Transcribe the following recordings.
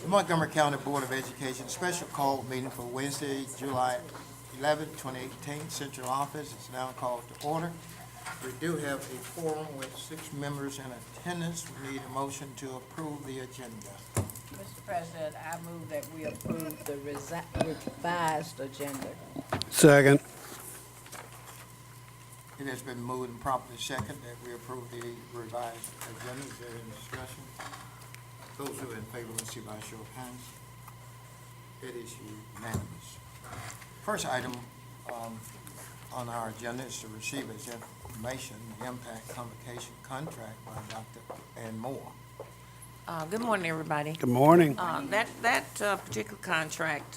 The Montgomery County Board of Education special call meeting for Wednesday, July 11, 2018, Central Office is now called to order. We do have a quorum with 6 members in attendance. We need a motion to approve the agenda. Mr. President, I move that we approve the revised agenda. Second. It has been moved and properly second that we approve the revised agenda. Is there any discussion? Those who are in favor, let's see by a show of hands. It is unanimous. First item on our agenda is to receive as information the impact convocation contract by Dr. Ann Moore. Good morning, everybody. Good morning. That particular contract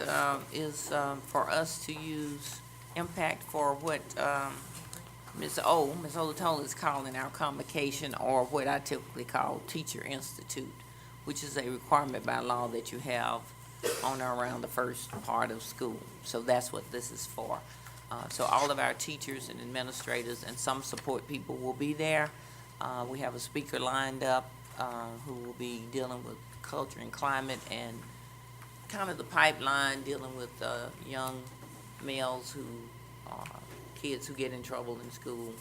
is for us to use impact for what Ms. Olatola is calling our convocation, or what I typically call Teacher Institute, which is a requirement by law that you have on or around the first part of school. So that's what this is for. So all of our teachers and administrators and some support people will be there. We have a speaker lined up who will be dealing with culture and climate and kind of the pipeline dealing with young males who are kids who get in trouble in school,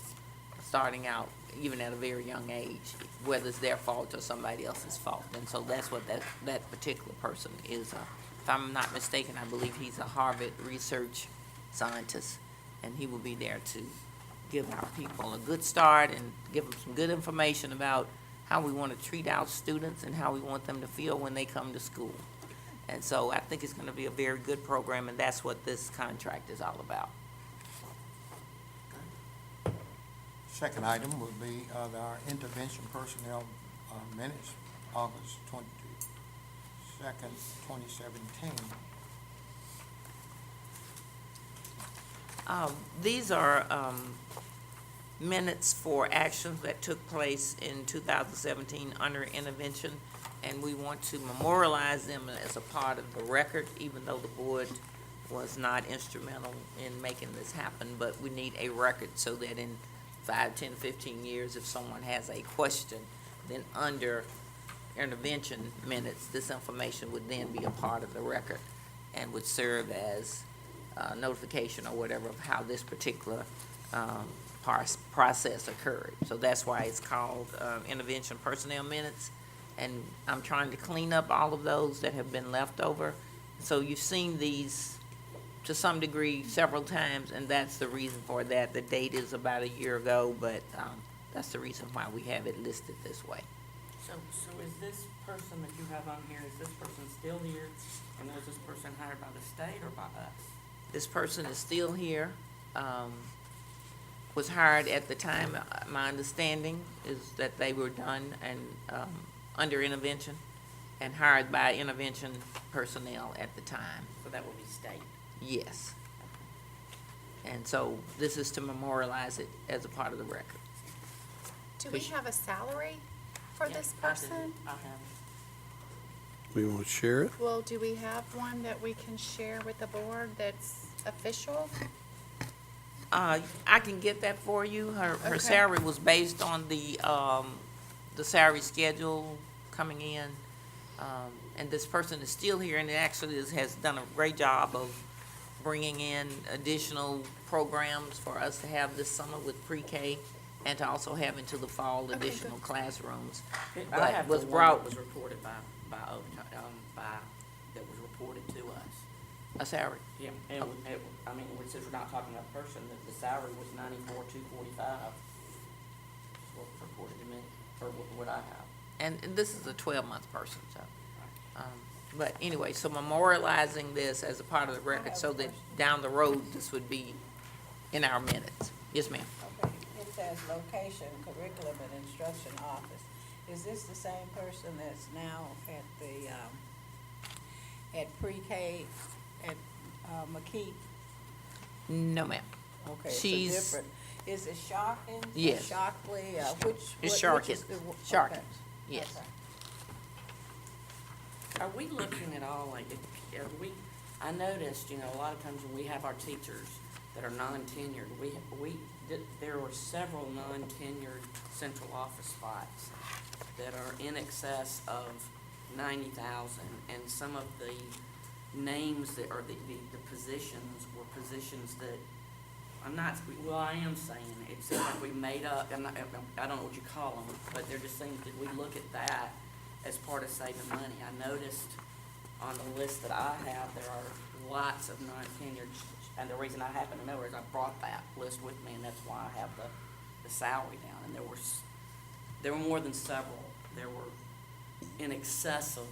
starting out even at a very young age, whether it's their fault or somebody else's fault. And so that's what that particular person is. If I'm not mistaken, I believe he's a Harvard research scientist, and he will be there to give our people a good start and give them some good information about how we want to treat our students and how we want them to feel when they come to school. And so I think it's going to be a very good program, and that's what this contract is all about. Second item will be our intervention personnel minutes, August 22nd, 2017. These are minutes for actions that took place in 2017 under intervention, and we want to memorialize them as a part of the record, even though the board was not instrumental in making this happen. But we need a record so that in 5, 10, 15 years, if someone has a question, then under intervention minutes, this information would then be a part of the record and would serve as notification or whatever of how this particular process occurred. So that's why it's called intervention personnel minutes. And I'm trying to clean up all of those that have been left over. So you've seen these to some degree several times, and that's the reason for that. The date is about a year ago, but that's the reason why we have it listed this way. So is this person that you have on here, is this person still here? And was this person hired by the state or by us? This person is still here, was hired at the time. My understanding is that they were done and under intervention and hired by intervention personnel at the time. So that would be state. Yes. And so this is to memorialize it as a part of the record. Do we have a salary for this person? I have. We want to share it? Well, do we have one that we can share with the board that's official? I can get that for you. Her Okay. salary was based on the salary schedule coming in. And this person is still here and actually has done a great job of bringing in additional programs for us to have this summer with pre-K and to also have into the fall Okay, additional good. classrooms. I But have was the one brought- that was reported by that was reported to us. A salary. Yeah, and I mean, since we're not talking about a person, the salary was $94,245. That's what was reported to me, or what I have. And this is a 12-month person, so. But anyway, so memorializing this as a part of the record so that down the road, this would be in our minutes. Yes, ma'am. Okay, it says location, curriculum and instruction office. Is this the same person that's now at the, at pre-K at McKee? No, ma'am. Okay, She's- it's a different, is it Sharkins? Yes. Shockley, It's which is Sharkins. the? Okay. Sharkins, yes. Okay. Are we looking at all, like, I noticed, a lot of times when we have our teachers that are non-tenured, there were several non-tenured central office spots that are in excess of 90,000, and some of the names that are the positions were positions that I'm not, well, I am saying, it seems like we made up, I don't know what you call them, but they're just things, did we look at that as part of saving money? I noticed on the list that I have, there are lots of non-tenured, and the reason I happen to know is I brought that list with me, and that's why I have the salary down, and there were more than several. There were in excess of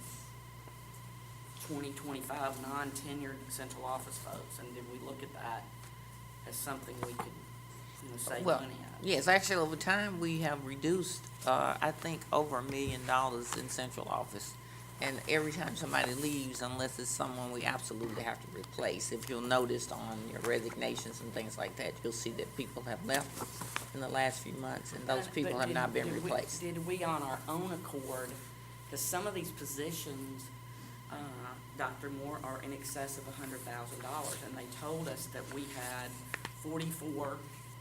20, 25 non-tenured central office folks, and did we look at that as something we could, save Well, money out of? yes, actually, over time, we have reduced, I think, over $1 million in central office. And every time somebody leaves, unless it's someone we absolutely have to replace, if you'll notice on your resignations and things like that, you'll see that people have left in the last few months, and those people But have did- not been did we- replaced. Did we, on our own accord, because some of these positions, Dr. Moore, are in excess of $100,000, and they told us that we had 44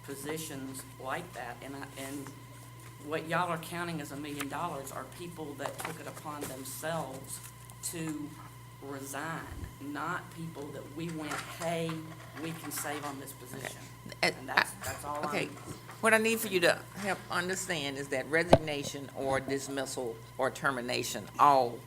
positions like that, and what y'all are counting as $1 million are people that took it upon themselves to resign, not people that we went, hey, we can save on this position. And And that's all Okay, I'm. what I need for you to help understand is that resignation or dismissal or termination all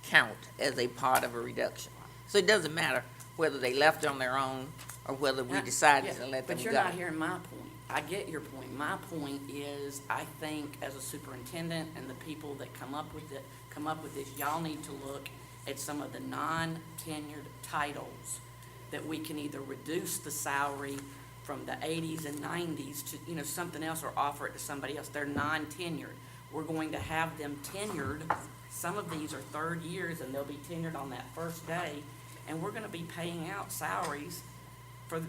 count as a part of a reduction. So it doesn't matter whether they left on their own or whether we decided to let them But go. you're not hearing my point. I get your point. My point is, I think as a superintendent and the people that come up with this, y'all need to look at some of the non-tenured titles that we can either reduce the salary from the 80s and 90s to, something else, or offer it to somebody else. They're non-tenured. We're going to have them tenured. Some of these are third years, and they'll be tenured on that first day, and we're gonna be paying out salaries for,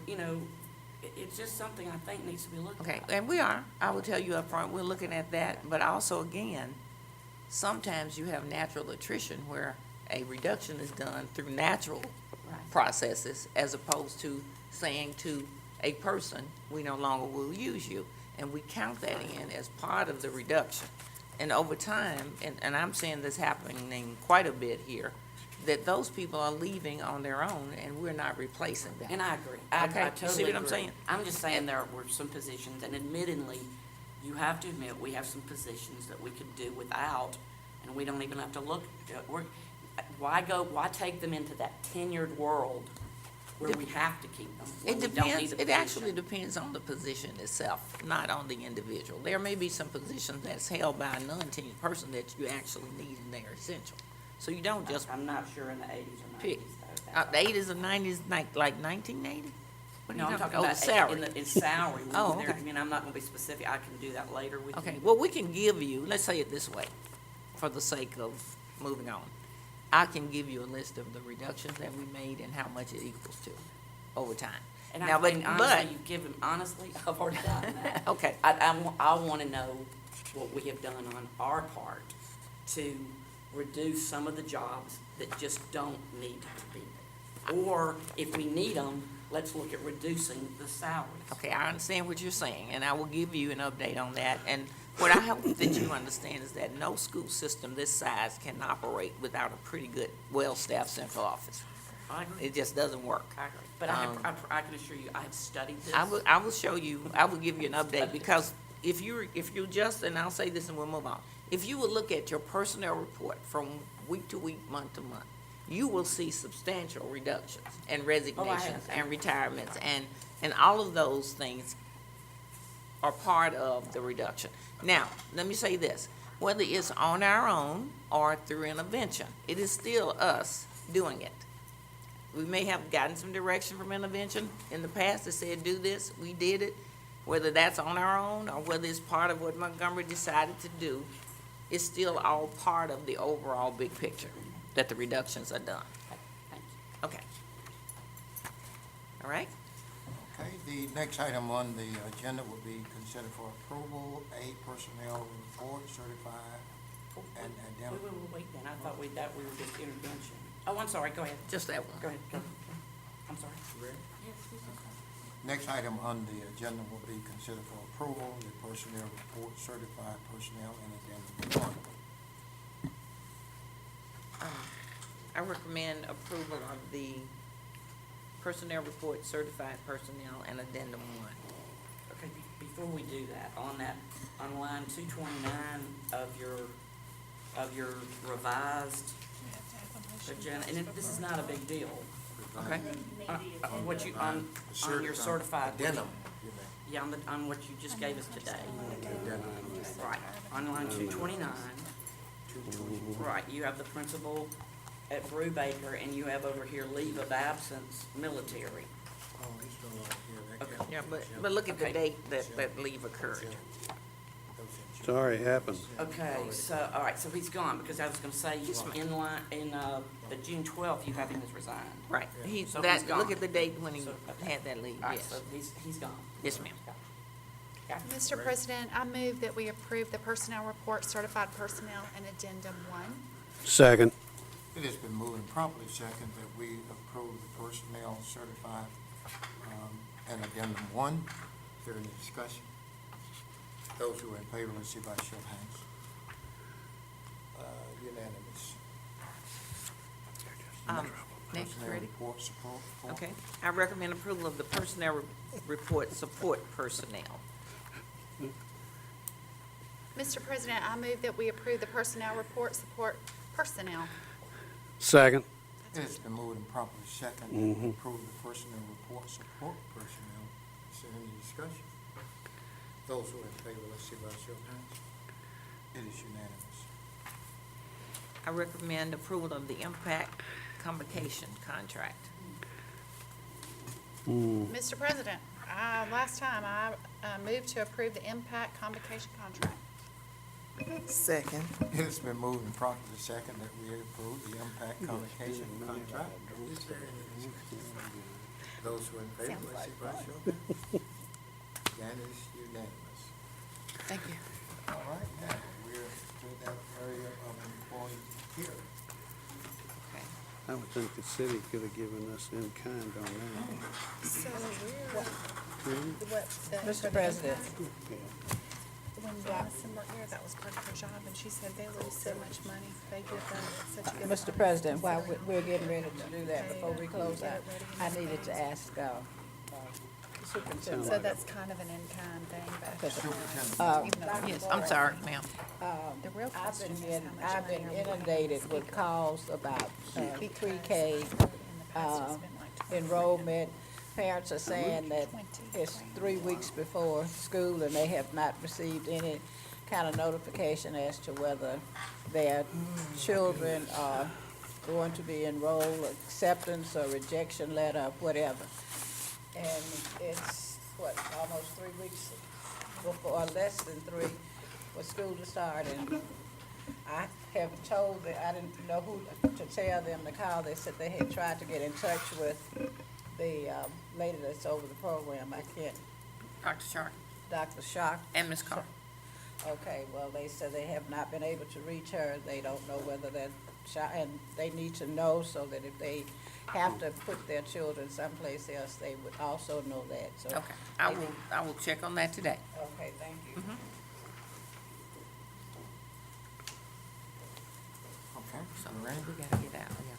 it's just something I think needs to be looked at. Okay, and we are, I will tell you up front, we're looking at that, but also, again, sometimes you have natural attrition where a reduction is done through natural Right. processes as opposed to saying to a person, we no longer will use you. And we count that in as part of the reduction. And over time, and I'm seeing this happening quite a bit here, that those people are leaving on their own and we're not replacing them. And I agree. I Okay, you totally see what I'm agree. saying? I'm just saying there were some positions, and admittedly, you have to admit, we have some positions that we could do without, and we don't even have to look, why take them into that tenured world where we have to keep them? when It we don't depends, need the it actually position? depends on the position itself, not on the individual. There may be some positions that's held by a non-tenured person that you actually need and they're essential. So you don't just I'm not sure in the 80s or 90s, pick, though. the 80s or 90s, like 1980? What are No, you I'm talking Oh, about salary. in salary. Oh, There- okay. I mean, I'm not gonna be specific. I can do that later with you. Okay, well, we can give you, let's say it this way, for the sake of moving on. I can give you a list of the reductions that we made and how much it equals to over time. And Now, I but- think but- honestly, you've given, honestly, I've already done that. Okay. I want to know what we have done on our part to reduce some of the jobs that just don't need to be there. Or if we need them, let's look at reducing the salaries. Okay, I understand what you're saying, and I will give you an update on that. And what I hope that you understand is that no school system this size can operate without a pretty good, well-staffed central office. I agree. It just doesn't work. I agree. But I can assure you, I have studied this. I will show you, I will give you an update, because if you just, and I'll say this and we'll move on. If you will look at your personnel report from week to week, month to month, you will see substantial reductions and resignations and retirements, and all of those things are part of the reduction. Now, let me say this, whether it's on our own or through intervention, it is still us doing it. We may have gotten some direction from intervention in the past that said, do this, we did it. Whether that's on our own or whether it's part of what Montgomery decided to do, it's still all part of the overall big picture that the reductions are done. Thank you. Okay. All right? Okay, the next item on the agenda will be considered for approval, A, personnel report certified and identified. Wait, then, I thought we were just intervention. Oh, I'm sorry, go ahead. Just that one. Go ahead. I'm sorry. Ready? Yes, please. Next item on the agenda will be considered for approval, the personnel report certified personnel and addendum 1. I recommend approval of the personnel report, certified personnel, and addendum 1. Okay, before we do that, on line 229 of your revised agenda, and this is not a big deal. Okay? On your certified. Addendum, you mean. Yeah, on what you just gave us today. Addendum. Right, on line 229, right, you have the principal at Brubaker, and you have over here leave of absence, military. Oh, he's no longer here. That Okay. can't be Yeah, Jim. but look at the Okay. date that leave occurred. Jim. That was in It's June. already happened. Okay, so, all right, so he's gone, because I was gonna say, the June 12th, you have him as resigned. Right, Yeah. he, So that, he's gone. look at the date when he So, okay. had that leave, All right, yes. so he's gone. Yes, ma'am. Okay. Mr. President, I move that we approve the personnel report, certified personnel, and addendum 1. Second. It has been moved and properly second that we approve the personnel certified, and addendum 1. Is there any discussion? Those who are in favor, let's see by show of hands. Unanimous. Next, Personnel ready? report support. Okay, I recommend approval of the personnel report, support personnel. Mr. President, I move that we approve the personnel report, support personnel. Second. It has been moved and properly second that we approve the personnel report support personnel. Is there any discussion? Those who are in favor, let's see by show of hands. It is unanimous. I recommend approval of the impact convocation contract. Mr. President, last time I moved to approve the impact convocation contract. Second. It has been moved and properly second that we approve the impact convocation contract. Is there any discussion? Those who are in favor, let's see by show of hands. That is unanimous. Thank you. All right, now, we're to that area of employee here. Okay. I would think the city could have given us in kind on that. So Mr. President. when Madison worked there, that was part of her job, and she said they lose so much money. They give them such a good. Mr. President, while we're getting ready to do that, before we close out, I needed to ask, the superintendent. So that's kind of an in-kind thing, but. Superintendent. Yes, I'm sorry, ma'am. The real I've been question is in, how much I've been money are we inundated with calls about Because pre-K in the past it's been like enrollment. Parents are saying that it's 3 weeks before school and they have not received any kind of notification as to whether their children are going to be enrolled, acceptance or rejection letter, or whatever. And it's, almost 3 weeks before, or less than 3, for school to start. And I have told that I didn't know who to tell them to call. They said they had tried to get in touch with the lady that's over the program. I can't, Dr. Sharp Dr. Shock. and Ms. Carr. Okay, well, they said they have not been able to reach her. They don't know whether that and they need to know so that if they have to put their children someplace else, they would also know that, so. Okay, I will check on that today. Okay, thank you. Okay, So you ready? we gotta get out, yeah.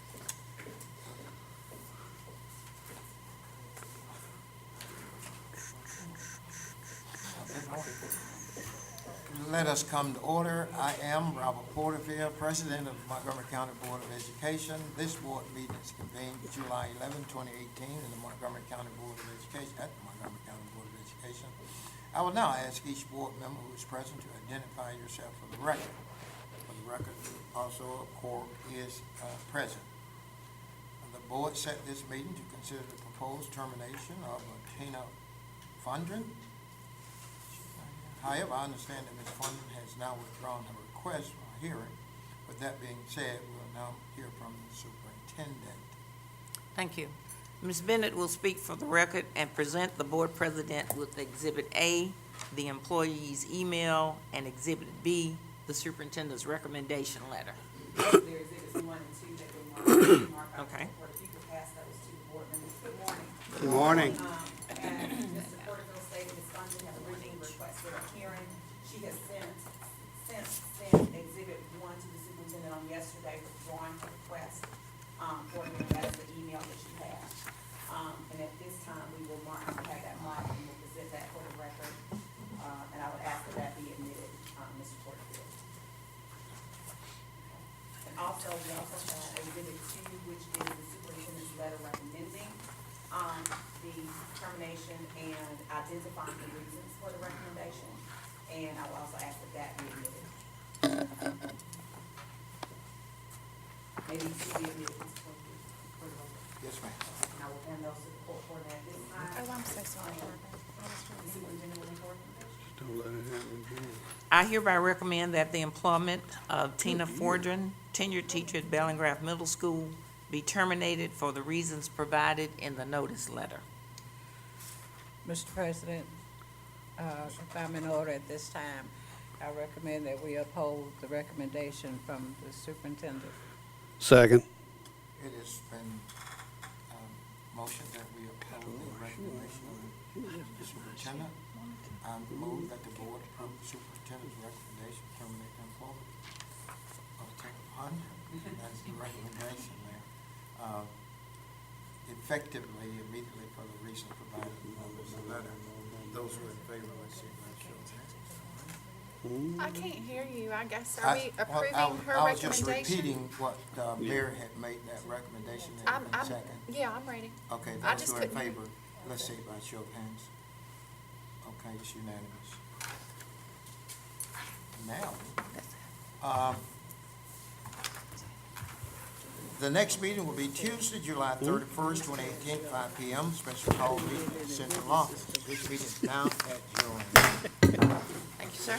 Let us come to order. I am Robert Porterfield, President of the Montgomery County Board of Education. This board meeting is convened July 11, 2018 in the Montgomery County Board of Education, at the Montgomery County Board of Education. I will now ask each board member who is present to identify yourself for the record. For the record, also a quorum is present. The board set this meeting to consider the proposed termination of Tina Fundren. However, I understand that Ms. Fundren has now withdrawn her request for a hearing. With that being said, we'll now hear from the superintendent. Thank you. Ms. Bennett will speak for the record and present the board president with Exhibit A, the employee's email, and Exhibit B, the superintendent's recommendation letter. There are exhibits 1 and 2 that they marked out. Okay. If you could pass those to the board members. Good morning. Good morning. And Mr. Porterfield stated Ms. Fundren has originally requested a hearing. She has sent exhibit 1 to the superintendent on yesterday, withdrawing her request. exhibit 2, which is the superintendent's letter recommending, the determination and identifying the reasons for the recommendation. And I will also ask that be admitted. Maybe it should be admitted for the record. Yes, ma'am. And I will hand those to the court for that this time. Oh, I'm so sorry, Barbara. I was trying The to see. superintendent will report. Don't let it happen again. I hereby recommend that the employment of Tina Fordron, tenured teacher at Bellingraph Middle School, be terminated for the reasons provided in the notice letter. Mr. President, if I'm in order at this time, I recommend that we uphold the recommendation from the superintendent. Second. It has been, motion that we uphold the recommendation of the superintendent. I move that the board approve the superintendent's recommendation, to terminate the employment of Tina Fordron. That's the recommendation there. Effectively, immediately for the reason provided in the letter. Those who are in favor, let's see by show of hands. I can't hear you. I guess, are we Well, approving her I was just recommendation? repeating what Mary had made that recommendation there in a second. Yeah, I'm ready. Okay, I those just who are in couldn't hear. favor, let's see by show of hands. Okay, it's unanimous. Now, the next meeting will be Tuesday, July 31st, 2018, 5 p.m. Special call meeting at Central Office. This meeting is now adjourned. Thank you, sir.